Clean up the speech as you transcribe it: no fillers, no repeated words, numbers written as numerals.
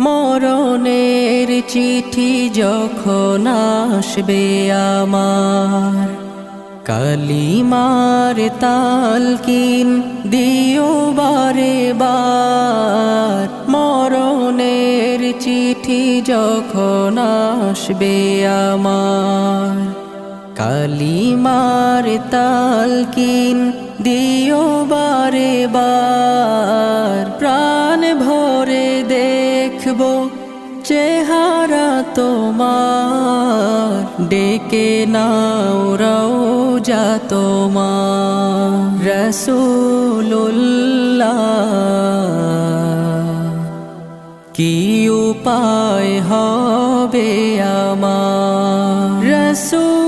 মরণের চিঠি যখন আসবে আমার, কালিমার তালকিন দিও বারে বার। মরণের চিঠি যখন আসবে আমার, কালিমার তালকিন দিও বারে বার। প্রাণ ভরে দেখব চেহারা তোমার, ডেকে নাও রওজা তোমার। রাসূলুল্লাহ কি উপায় হবে আমার, রাসূল